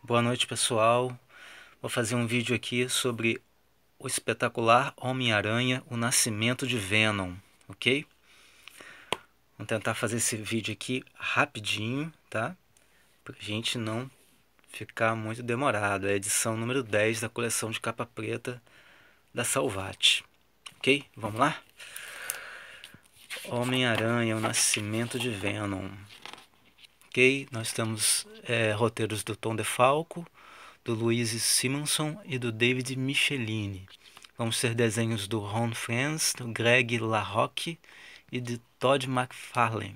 Boa noite, pessoal. Vou fazer um vídeo aqui sobre o espetacular Homem-Aranha, o nascimento de Venom, ok? Vamos tentar fazer esse vídeo aqui rapidinho, tá? Pra gente não ficar muito demorado. É a edição número 10 da coleção de capa preta da Salvat, ok? Vamos lá? Homem-Aranha, o nascimento de Venom. Ok? Nós temos roteiros do Tom DeFalco, do Luiz Simonson e do David Michelini. Vamos ter desenhos do Ron Frenz, do Greg LaRocque e de Todd McFarlane.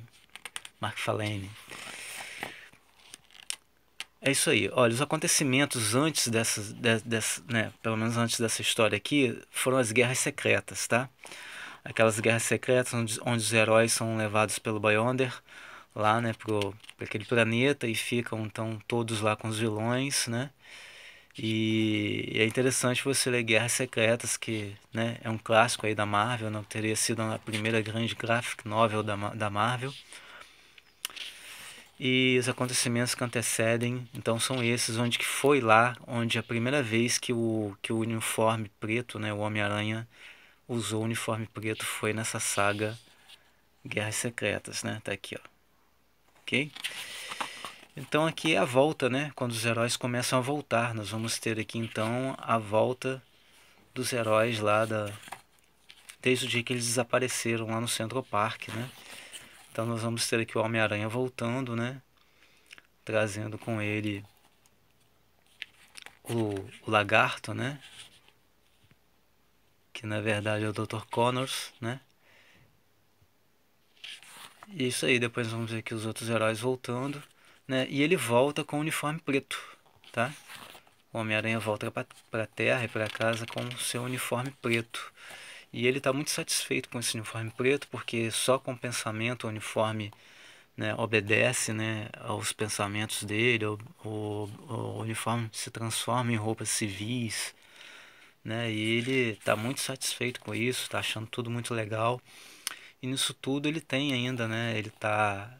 É isso aí. Olha, os acontecimentos antes né, pelo menos antes dessa história aqui, foram as guerras secretas, tá? Aquelas guerras secretas onde os heróis são levados pelo Beyonder lá, né, pra aquele planeta e ficam então todos lá com os vilões, né? E é interessante você ler Guerras Secretas, que, né, é um clássico aí da Marvel, não teria sido a primeira grande graphic novel da Marvel. E os acontecimentos que antecedem, então são esses, onde que foi lá, onde a primeira vez que o uniforme preto, né, o Homem-Aranha usou o uniforme preto foi nessa saga Guerras Secretas, né? Tá aqui, ó. Ok? Então aqui é a volta, né? Quando os heróis começam a voltar, nós vamos ter aqui então a volta dos heróis lá desde o dia que eles desapareceram lá no Central Park, né? Então nós vamos ter aqui o Homem-Aranha voltando, né? Trazendo com ele o Lagarto, né? Que na verdade é o Dr. Connors, né? E isso aí, depois vamos ver aqui os outros heróis voltando, né? E ele volta com o uniforme preto, tá? O Homem-Aranha volta para a Terra e para casa com o seu uniforme preto. E ele está muito satisfeito com esse uniforme preto, porque só com o pensamento o uniforme, né, obedece, né, aos pensamentos dele, o uniforme se transforma em roupas civis, né, e ele está muito satisfeito com isso, está achando tudo muito legal. E nisso tudo ele tem ainda, né, ele está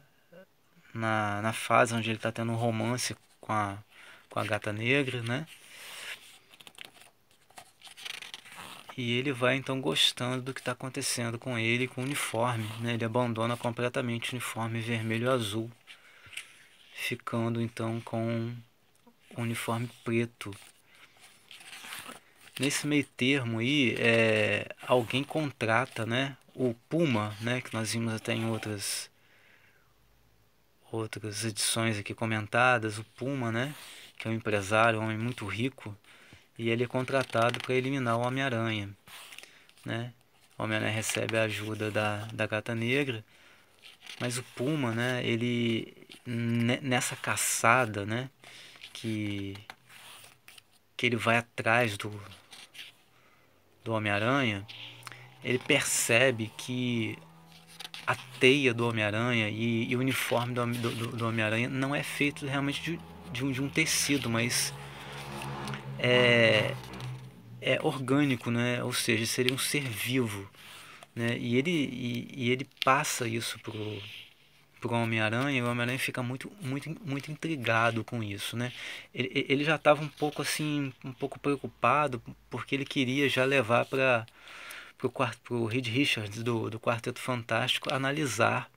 na fase onde ele está tendo um romance com a Gata Negra, né, e ele vai então gostando do que está acontecendo com ele e com o uniforme, né, ele abandona completamente o uniforme vermelho e azul, ficando então com o uniforme preto. Nesse meio termo aí, alguém contrata, né, o Puma, né, que nós vimos até em outras edições aqui comentadas, o Puma, né, que é um empresário, um homem muito rico, e ele é contratado para eliminar o Homem-Aranha, né. O Homem-Aranha recebe a ajuda da Gata Negra, mas o Puma, né, ele nessa caçada, né, que que ele vai atrás do Homem-Aranha, ele percebe que a teia do Homem-Aranha e o uniforme do Homem-Aranha não é feito realmente de um tecido, mas é, é orgânico, né? Ou seja, seria um ser vivo, né? E ele passa isso pro Homem-Aranha, e o Homem-Aranha fica muito intrigado com isso, né? Ele já estava um pouco assim, um pouco preocupado, porque ele queria já levar pro Reed Richards do Quarteto Fantástico analisar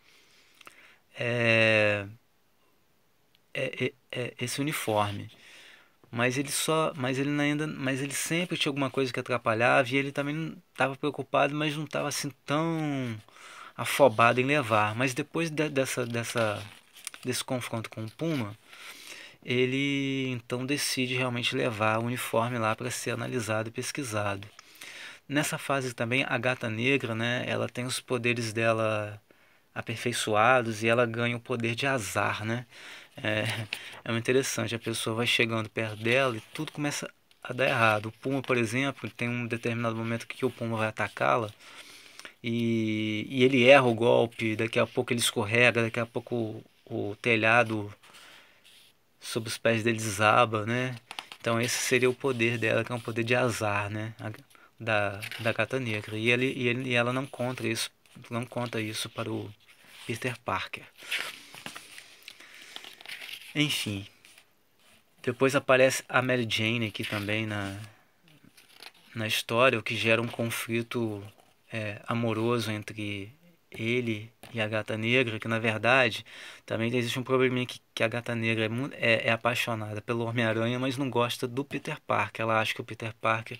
é, esse uniforme. Mas ele sempre tinha alguma coisa que atrapalhava, e ele também estava preocupado, mas não estava assim tão afobado em levar. Mas depois desse confronto com o Puma, ele então decide realmente levar o uniforme lá para ser analisado e pesquisado. Nessa fase também a Gata Negra, né, ela tem os poderes dela aperfeiçoados, e ela ganha o poder de azar, né? É, é muito interessante, a pessoa vai chegando perto dela e tudo começa a dar errado. O Puma, por exemplo, tem um determinado momento que o Puma vai atacá-la, e ele erra o golpe, daqui a pouco ele escorrega, daqui a pouco o telhado sob os pés dele desaba, né? Então esse seria o poder dela, que é um poder de azar, né? Da Gata Negra. E ela não conta isso para o Peter Parker. Enfim, Depois aparece a Mary Jane aqui também na história, o que gera um conflito amoroso entre ele e a Gata Negra, que na verdade também existe um probleminha que a Gata Negra é apaixonada pelo Homem-Aranha, mas não gosta do Peter Parker. Ela acha que o Peter Parker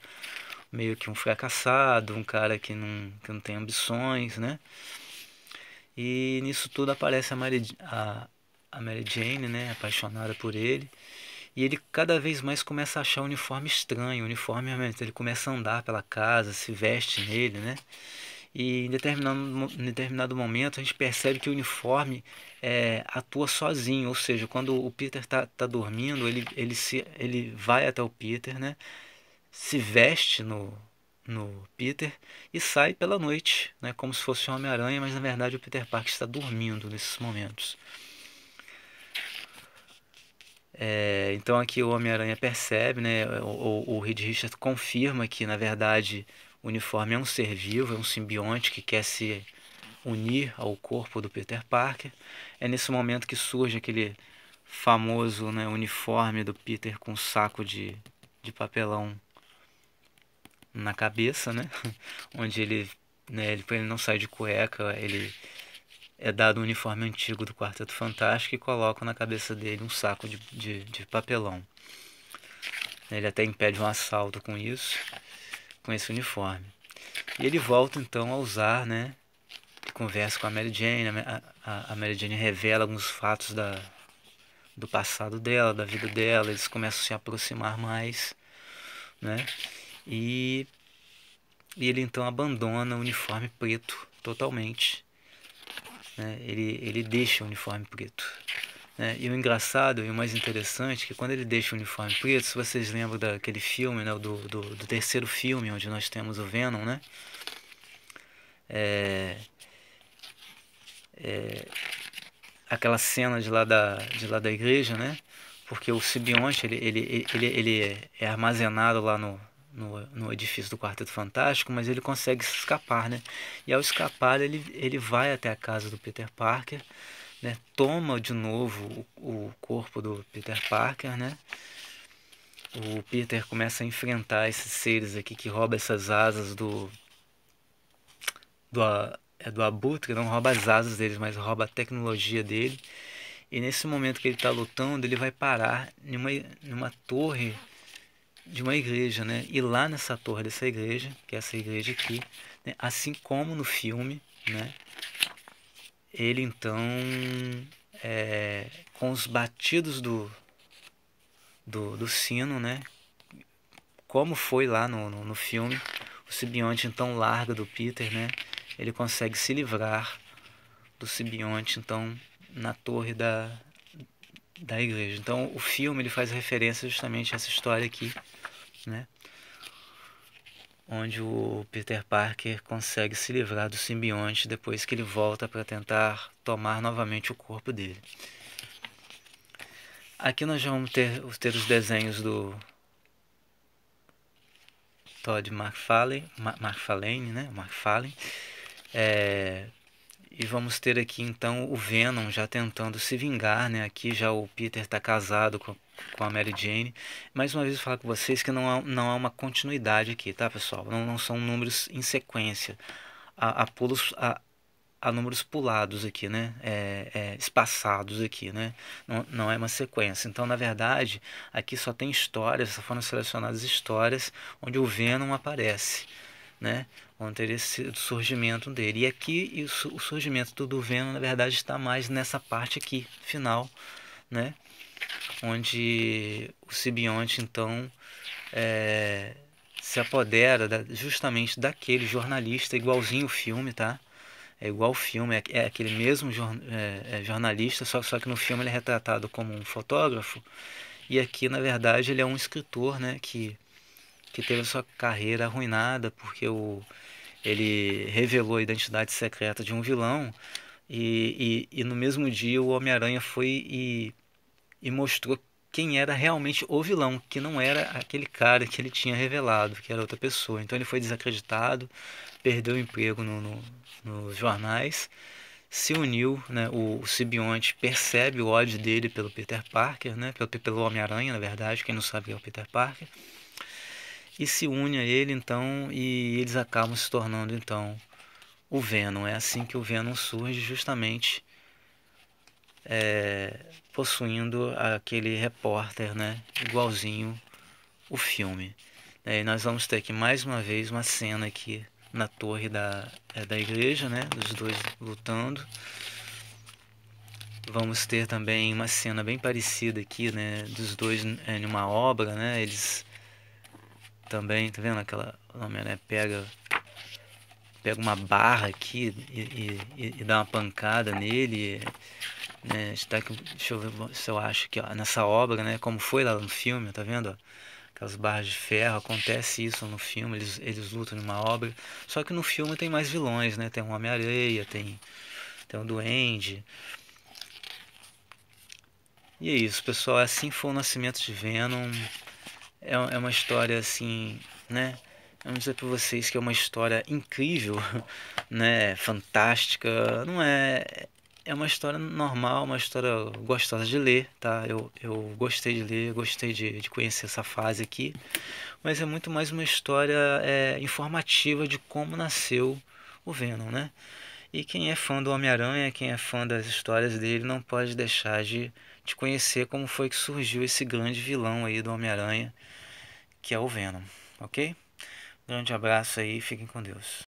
meio que um fracassado, um cara que não tem ambições, né? E nisso tudo aparece a Mary Jane, né? Apaixonada por ele. E ele cada vez mais começa a achar o uniforme estranho. O uniforme, realmente, ele começa a andar pela casa, se veste nele, né? E em determinado momento a gente percebe que o uniforme atua sozinho. Ou seja, quando o Peter tá dormindo, ele vai até o Peter, né? Se veste no Peter e sai pela noite, né? Como se fosse um Homem-Aranha, mas na verdade o Peter Parker está dormindo nesses momentos. Então aqui o Homem-Aranha percebe, né? O Reed Richards confirma que na verdade o uniforme é um ser vivo, é um simbionte que quer se unir ao corpo do Peter Parker. É nesse momento que surge aquele famoso, né, uniforme do Peter com um saco de papelão na cabeça, né? Onde pra ele não sair de cueca, ele é dado um uniforme antigo do Quarteto Fantástico e colocam na cabeça dele um saco de papelão. Ele até impede um assalto com isso, com esse uniforme. E ele volta então a usar, né? Conversa com a Mary Jane, a Mary Jane revela alguns fatos do passado dela, da vida dela, eles começam a se aproximar mais, né? E, e ele então abandona o uniforme preto totalmente, né? Ele deixa o uniforme preto. Né? E o engraçado e o mais interessante é que quando ele deixa o uniforme preto, se vocês lembram daquele filme, né, do terceiro filme, onde nós temos o Venom, né? Aquela cena de lá da igreja, né? Porque o simbionte ele é armazenado lá no edifício do Quarteto Fantástico, mas ele consegue se escapar, né? E ao escapar ele vai até a casa do Peter Parker, né? Toma de novo o corpo do Peter Parker, né? O Peter começa a enfrentar esses seres aqui que roubam essas asas do Abutre, não rouba as asas deles, mas rouba a tecnologia dele. E nesse momento que ele está lutando, ele vai parar numa torre de uma igreja, né? E lá nessa torre dessa igreja, que é essa igreja aqui, né? Assim como no filme, né? Ele então, com os batidos do sino, né? Como foi lá no filme, o simbionte então larga do Peter, né? Ele consegue se livrar do simbionte então na torre da igreja. Então o filme ele faz referência justamente a essa história aqui, né? Onde o Peter Parker consegue se livrar do simbionte depois que ele volta para tentar tomar novamente o corpo dele. Aqui nós vamos ter os desenhos do Todd McFarlane, né? McFarlane. E vamos ter aqui então o Venom já tentando se vingar, né? Aqui já o Peter está casado com a Mary Jane. Mais uma vez eu falo com vocês que não há uma continuidade aqui, tá, pessoal? Não são números em sequência. Há números pulados aqui, né? Espaçados aqui, né? Não é uma sequência. Então, na verdade, aqui só tem histórias, só foram selecionadas histórias onde o Venom aparece, né? Onde teria sido o surgimento dele. E aqui o surgimento do Venom, na verdade, está mais nessa parte aqui, final, né? Onde o simbionte, então, se apodera justamente daquele jornalista, igualzinho o filme, tá? É igual o filme, é aquele mesmo jornalista, só que no filme ele é retratado como um fotógrafo, e aqui, na verdade, ele é um escritor, né? Que teve a sua carreira arruinada porque ele revelou a identidade secreta de um vilão e no mesmo dia o Homem-Aranha foi e mostrou quem era realmente o vilão, que não era aquele cara que ele tinha revelado, que era outra pessoa. Então ele foi desacreditado, perdeu o emprego nos jornais se uniu, né? O simbionte percebe o ódio dele pelo Peter Parker, né? Pelo Homem-Aranha, na verdade, quem não sabe é o Peter Parker, e se une a ele, então, e eles acabam se tornando, então, o Venom. É assim que o Venom surge, justamente possuindo aquele repórter, né? Igualzinho o filme. E nós vamos ter aqui mais uma vez uma cena aqui na torre da igreja, né? Dos dois lutando. Vamos ter também uma cena bem parecida aqui, né? Dos dois em uma obra, né? Eles também, tá vendo aquela Homem-Aranha pega uma barra aqui e dá uma pancada nele, né? Deixa eu ver se eu acho que ó, nessa obra, né? Como foi lá no filme, tá vendo? Ó? Aquelas barras de ferro, acontece isso no filme, eles lutam numa obra. Só que no filme tem mais vilões, né? Tem o Homem-Areia, tem o Duende. E é isso, pessoal. Assim foi o nascimento de Venom. É uma história assim, né? Vamos dizer para vocês que é uma história incrível, né? Fantástica. Não é. É uma história normal, uma história gostosa de ler, tá? Eu gostei de ler, gostei de conhecer essa fase aqui. Mas é muito mais uma história informativa de como nasceu o Venom, né? E quem é fã do Homem-Aranha, quem é fã das histórias dele, não pode deixar de conhecer como foi que surgiu esse grande vilão aí do Homem-Aranha, que é o Venom, ok? Grande abraço aí, fiquem com Deus.